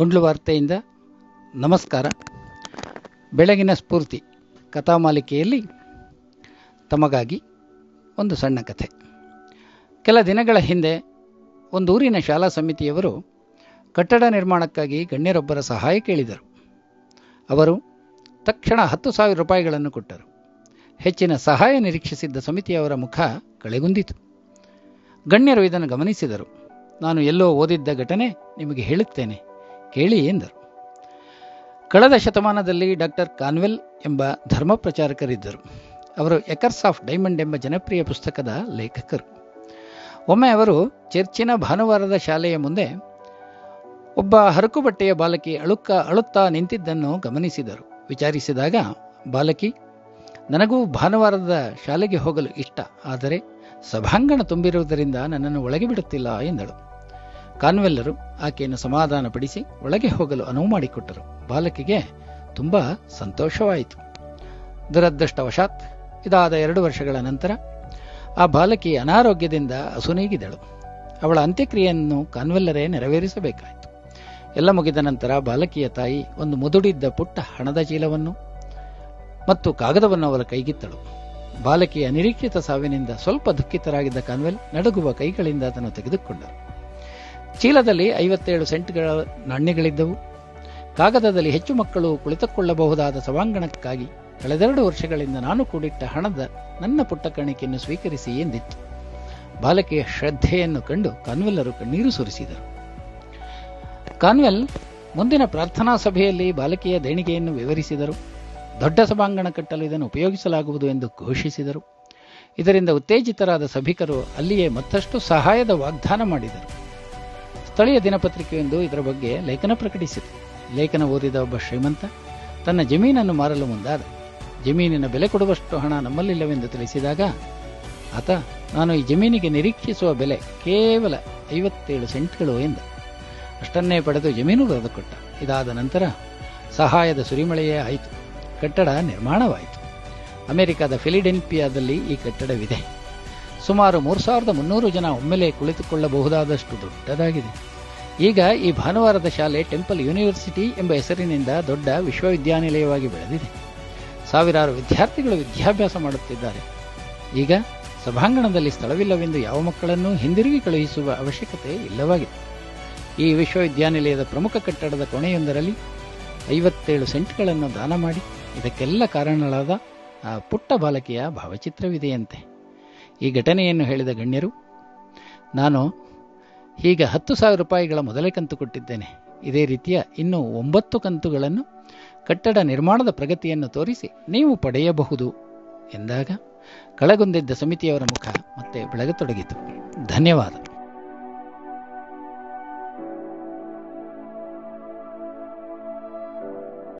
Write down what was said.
ಗುಂಡ್ಲು ವಾರ್ತೆಯಿಂದ ನಮಸ್ಕಾರ. ಬೆಳಗಿನ ಸ್ಫೂರ್ತಿ ಕಥಾಮಾಲಿಕೆಯಲ್ಲಿ ತಮಗಾಗಿ ಒಂದು ಸಣ್ಣ ಕಥೆ. ಕೆಲ ದಿನಗಳ ಹಿಂದೆ ಒಂದೂರಿನ ಶಾಲಾ ಸಮಿತಿಯವರು ಕಟ್ಟಡ ನಿರ್ಮಾಣಕ್ಕಾಗಿ ಗಣ್ಯರೊಬ್ಬರ ಸಹಾಯ ಕೇಳಿದರು. ಅವರು ತಕ್ಷಣ 10,000 ರೂಪಾಯಿಗಳನ್ನು ಕೊಟ್ಟರು. ಹೆಚ್ಚಿನ ಸಹಾಯ ನಿರೀಕ್ಷಿಸಿದ್ದ ಸಮಿತಿಯವರ ಮುಖ ಕಳೆಗುಂದಿತು. ಗಣ್ಯರು ಇದನ್ನು ಗಮನಿಸಿದರು. ನಾನು ಎಲ್ಲೋ ಓದಿದ್ದ ಘಟನೆ ನಿಮಗೆ ಹೇಳುತ್ತೇನೆ, ಕೇಳಿ ಎಂದರು. ಕಳೆದ ಶತಮಾನದಲ್ಲಿ ಡಾಕ್ಟರ್ ಕಾನ್ವೆಲ್ ಎಂಬ ಧರ್ಮ ಪ್ರಚಾರಕರಿದ್ದರು. ಅವರು ಎಕರ್ಸ್ ಆಫ್ ಡೈಮಂಡ್ ಎಂಬ ಜನಪ್ರಿಯ ಪುಸ್ತಕದ ಲೇಖಕರು. ಒಮ್ಮೆ ಅವರು ಚರ್ಚಿನ ಭಾನುವಾರದ ಶಾಲೆಯ ಮುಂದೆ ಒಬ್ಬ ಹರಕು ಬಟ್ಟೆಯ ಬಾಲಕಿ ಅಳುತ್ತಾ ನಿಂತಿದ್ದನ್ನು ಗಮನಿಸಿದರು. ವಿಚಾರಿಸಿದಾಗ ಬಾಲಕಿ, ನನಗೂ ಭಾನುವಾರದ ಶಾಲೆಗೆ ಹೋಗಲು ಇಷ್ಟ, ಆದರೆ ಸಭಾಂಗಣ ತುಂಬಿರುವುದರಿಂದ ನನ್ನನ್ನು ಒಳಗೆ ಬಿಡುತ್ತಿಲ್ಲ ಎಂದಳು. ಕಾನ್ವೆಲ್ಲರು ಆಕೆಯನ್ನು ಸಮಾಧಾನಪಡಿಸಿ ಒಳಗೆ ಹೋಗಲು ಅನುವು ಮಾಡಿಕೊಟ್ಟರು. ಬಾಲಕಿಗೆ ತುಂಬ ಸಂತೋಷವಾಯಿತು. ದುರದೃಷ್ಟವಶಾತ್ ಇದಾದ 2 ವರ್ಷಗಳ ನಂತರ ಆ ಬಾಲಕಿ ಅನಾರೋಗ್ಯದಿಂದ ಅಸುನೀಗಿದಳು. ಅವಳ ಅಂತ್ಯಕ್ರಿಯೆಯನ್ನು ಕಾನ್ವೆಲ್ಲರೇ ನೆರವೇರಿಸಬೇಕಾಯಿತು. ಎಲ್ಲ ಮುಗಿದ ನಂತರ ಬಾಲಕಿಯ ತಾಯಿ ಒಂದು ಮುದುಡಿದ್ದ ಪುಟ್ಟ ಹಣದ ಚೀಲವನ್ನು ಮತ್ತು ಕಾಗದವನ್ನು ಅವರ ಕೈಗಿತ್ತಳು. ಬಾಲಕಿಯ ನಿರೀಕ್ಷಿತ ಸಾವಿನಿಂದ ಸ್ವಲ್ಪ ದುಃಖಿತರಾಗಿದ್ದ ಕಾನ್ವೆಲ್ ನಡುಗುವ ಕೈಗಳಿಂದ ಅದನ್ನು ತೆಗೆದುಕೊಂಡರು. ಚೀಲದಲ್ಲಿ 57 ಸೆಂಟ್ಗಳ ನಾಣ್ಯಗಳಿದ್ದವು. ಕಾಗದದಲ್ಲಿ ಹೆಚ್ಚು ಮಕ್ಕಳು ಕುಳಿತುಕೊಳ್ಳಬಹುದಾದ ಸಭಾಂಗಣಕ್ಕಾಗಿ ಕಳೆದ 2 ವರ್ಷಗಳಿಂದ ನಾನು ಕೂಡಿಟ್ಟ ಹಣದ ನನ್ನ ಪುಟ್ಟ ಕಾಣಿಕೆಯನ್ನು ಸ್ವೀಕರಿಸಿ ಎಂದಿತ್ತು. ಬಾಲಕಿಯ ಶ್ರದ್ಧೆಯನ್ನು ಕಂಡು ಕಾನ್ವೆಲ್ಲರು ಕಣ್ಣೀರು ಸುರಿಸಿದರು. ಕಾನ್ವೆಲ್ ಮುಂದಿನ ಪ್ರಾರ್ಥನಾ ಸಭೆಯಲ್ಲಿ ಬಾಲಕಿಯ ದೇಣಿಗೆಯನ್ನು ವಿವರಿಸಿದರು. ದೊಡ್ಡ ಸಭಾಂಗಣ ಕಟ್ಟಲು ಇದನ್ನು ಉಪಯೋಗಿಸಲಾಗುವುದು ಎಂದು ಘೋಷಿಸಿದರು. ಇದರಿಂದ ಉತ್ತೇಜಿತರಾದ ಸಭಿಕರು ಅಲ್ಲಿಯೇ ಮತ್ತಷ್ಟು ಸಹಾಯದ ವಾಗ್ದಾನ ಮಾಡಿದರು. ಸ್ಥಳೀಯ ದಿನಪತ್ರಿಕೆಯೊಂದು ಇದರ ಬಗ್ಗೆ ಲೇಖನ ಪ್ರಕಟಿಸಿತು. ಲೇಖನ ಓದಿದ ಒಬ್ಬ ಶ್ರೀಮಂತ ತನ್ನ ಜಮೀನನ್ನು ಮಾರಲು ಮುಂದಾದ. ಜಮೀನಿನ ಬೆಲೆ ಕೊಡುವಷ್ಟು ಹಣ ನಮ್ಮಲ್ಲಿಲ್ಲವೆಂದು ತಿಳಿಸಿದಾಗ ಆತ, ನಾನು ಈ ಜಮೀನಿಗೆ ನಿರೀಕ್ಷಿಸುವ ಬೆಲೆ ಕೇವಲ 57 ಸೆಂಟ್ಗಳು ಎಂದ. ಅಷ್ಟನ್ನೇ ಪಡೆದು ಜಮೀನು ಬರೆದುಕೊಟ್ಟ. ಇದಾದ ನಂತರ ಸಹಾಯದ ಸುರಿಮಳೆಯೇ ಆಯಿತು. ಕಟ್ಟಡ ನಿರ್ಮಾಣವಾಯಿತು. ಅಮೆರಿಕದ ಫಿಲಿಡೆಲ್ಫಿಯಾದಲ್ಲಿ ಈ ಕಟ್ಟಡವಿದೆ. ಸುಮಾರು 3,300 ಜನ ಒಮ್ಮೆಲೆ ಕುಳಿತುಕೊಳ್ಳಬಹುದಾದಷ್ಟು ದೊಡ್ಡದಾಗಿದೆ. ಈಗ ಈ ಭಾನುವಾರದ ಶಾಲೆ ಟೆಂಪಲ್ ಯೂನಿವರ್ಸಿಟಿ ಎಂಬ ಹೆಸರಿನಿಂದ ದೊಡ್ಡ ವಿಶ್ವವಿದ್ಯಾನಿಲಯವಾಗಿ ಬೆಳೆದಿದೆ. ಸಾವಿರಾರು ವಿದ್ಯಾರ್ಥಿಗಳು ವಿದ್ಯಾಭ್ಯಾಸ ಮಾಡುತ್ತಿದ್ದಾರೆ. ಈಗ ಸಭಾಂಗಣದಲ್ಲಿ ಸ್ಥಳವಿಲ್ಲವೆಂದು ಯಾವ ಮಕ್ಕಳನ್ನೂ ಹಿಂದಿರುಗಿ ಕಳುಹಿಸುವ ಅವಶ್ಯಕತೆ ಇಲ್ಲವಾಗಿದೆ. ಈ ವಿಶ್ವವಿದ್ಯಾನಿಲಯದ ಪ್ರಮುಖ ಕಟ್ಟಡದ ಕೊನೆಯೊಂದರಲ್ಲಿ 57 ಸೆಂಟ್ಗಳನ್ನು ದಾನ ಮಾಡಿ ಇದಕ್ಕೆಲ್ಲ ಕಾರಣಗಳಾದ ಆ ಪುಟ್ಟ ಬಾಲಕಿಯ ಭಾವಚಿತ್ರವಿದೆಯಂತೆ. ಈ ಘಟನೆಯನ್ನು ಹೇಳಿದ ಗಣ್ಯರು, ನಾನು ಹೀಗೆ 10,000 ರೂಪಾಯಿಗಳ ಮೊದಲೇ ಕಂತು ಕೊಟ್ಟಿದ್ದೇನೆ. ಇದೇ ರೀತಿಯ ಇನ್ನೂ 9 ಕಂತುಗಳನ್ನು ಕಟ್ಟಡ ನಿರ್ಮಾಣದ ಪ್ರಗತಿಯನ್ನು ತೋರಿಸಿ ನೀವು ಪಡೆಯಬಹುದು ಎಂದಾಗ ಕಳೆಗುಂದಿದ್ದ ಸಮಿತಿಯವರ ಮುಖ ಮತ್ತೆ ಬೆಳಗತೊಡಗಿತು. ಧನ್ಯವಾದ.